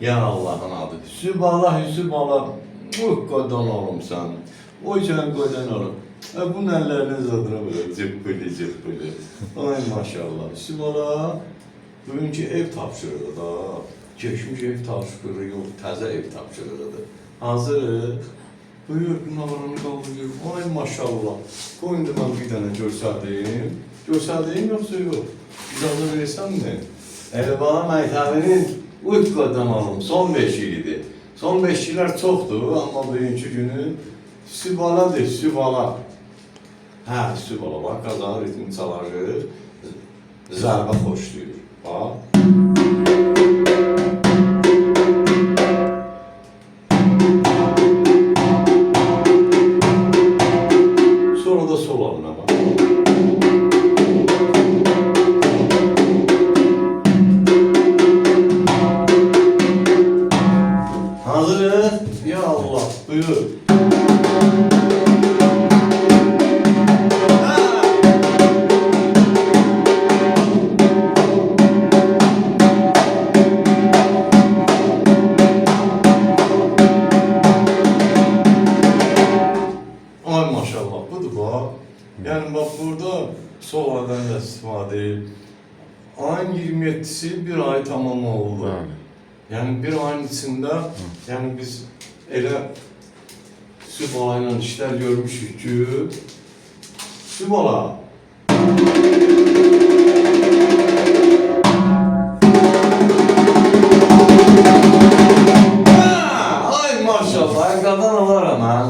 Ya Allah'ın adı. Sübhanallah, Sübhanallah. Kodan olumsan. O yüzden kodan olum. Bu nelleriniz adına böyle cıppılı cıppılı. Ay maşallah. Sübhanallah. Bugünkü ev tapşırığı da. Geçmiş ev tapşırığı yok. Təzə ev tapşırığıdır. Hazır. Buyur, navarını kaldırıyor. Ay maşallah. Koyunda ben bir tane görsəldiyim. Görsəldiyim yoksa yok. İcazə versən mi? Elbala Məktəbinin Uyqadan alım. Son 5 ildir. Son 5 illər çoxdur, amma bugünkü günü Sübhaladır, Sübhala. Hə, Sübhala var. Qazağı ritmi çalarır. Zərbə xoşlayır. Bax. Sonra da sol alına bak. Hazırız. Ya Allah, buyur. Ay maşallah, budur bak. Yani bak burada sol aydan da istifadə edil. Ayın 27'si bir ay tamam oldu. Yani bir ayın içinde yani biz elə Sübhala ilə işlər görmüşük ki Sübhala. Ay maşallah, qadan alaram mən.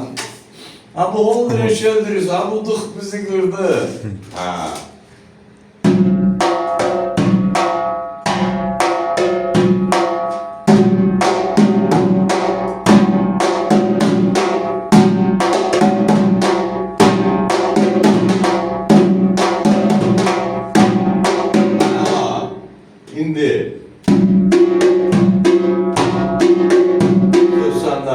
Ha bu oldur şöldürüz, ha bu dıx bizi kırdı. Ha. İndi. Söz sende.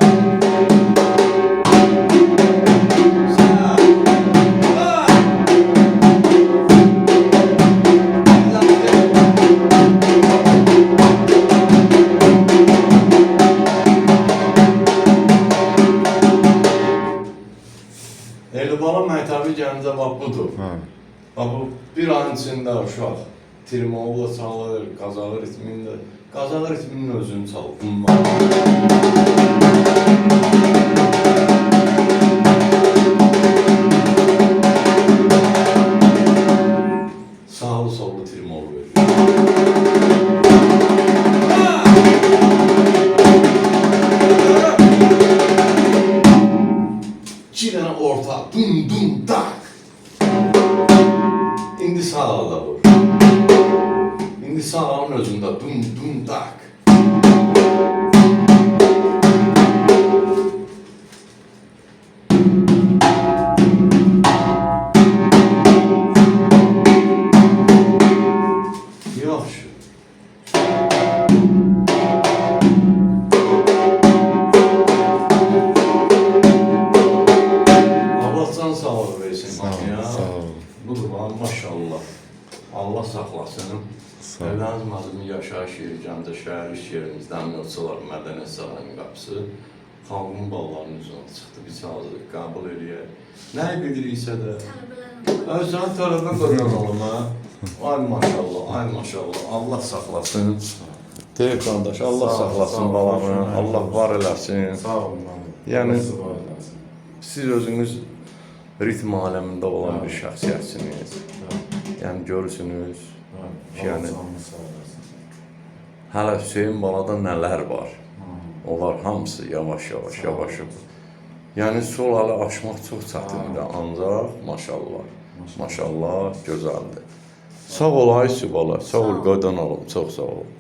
Elbala Məktəbi gəncə bax budur. Bax bu bir ayın içində uşaq Tirmoğlu çalır, Qazağı ritmində. Qazağı ritminin özünü çalır. Sağlı sollu Tirmoğlu verir. İki tane orta, dum dum tak. İndi sağ da vur. İndi sağın özünde dum dum tak. Yaxşı. Allah can sağlığı versin. Sağ ol. Budur lan maşallah. Allah saxlasın. Sağ ol. Mövlana Nazimi yaşayış yeri, Gəncə şəhər iş yerimizdən Mövçular Mədəniyyət Sarayının qapısı xalqın ballarının üzrə çıxdı. Biz hazırıq, qəbul eləyək. Nəyi biliriksə də. Sən tələbə qoyan olun ha. Ay maşallah, ay maşallah. Allah saxlasın. Deyir qardaş, Allah saxlasın balamı. Allah var eləsin. Sağ olun. Yəni siz özünüz ritm aləmində olan bir şəxsiyyətsiniz. Yəni görürsünüz. Yəni hələ Hüseyin balada nələr var. Onlar hamısı yavaş-yavaş. Yəni sol əli aşmaq çox çətindir, ancaq maşallah. Maşallah gözəldir. Sağ ol ay Sübhala, sağ ol qadan olum, çox sağ ol.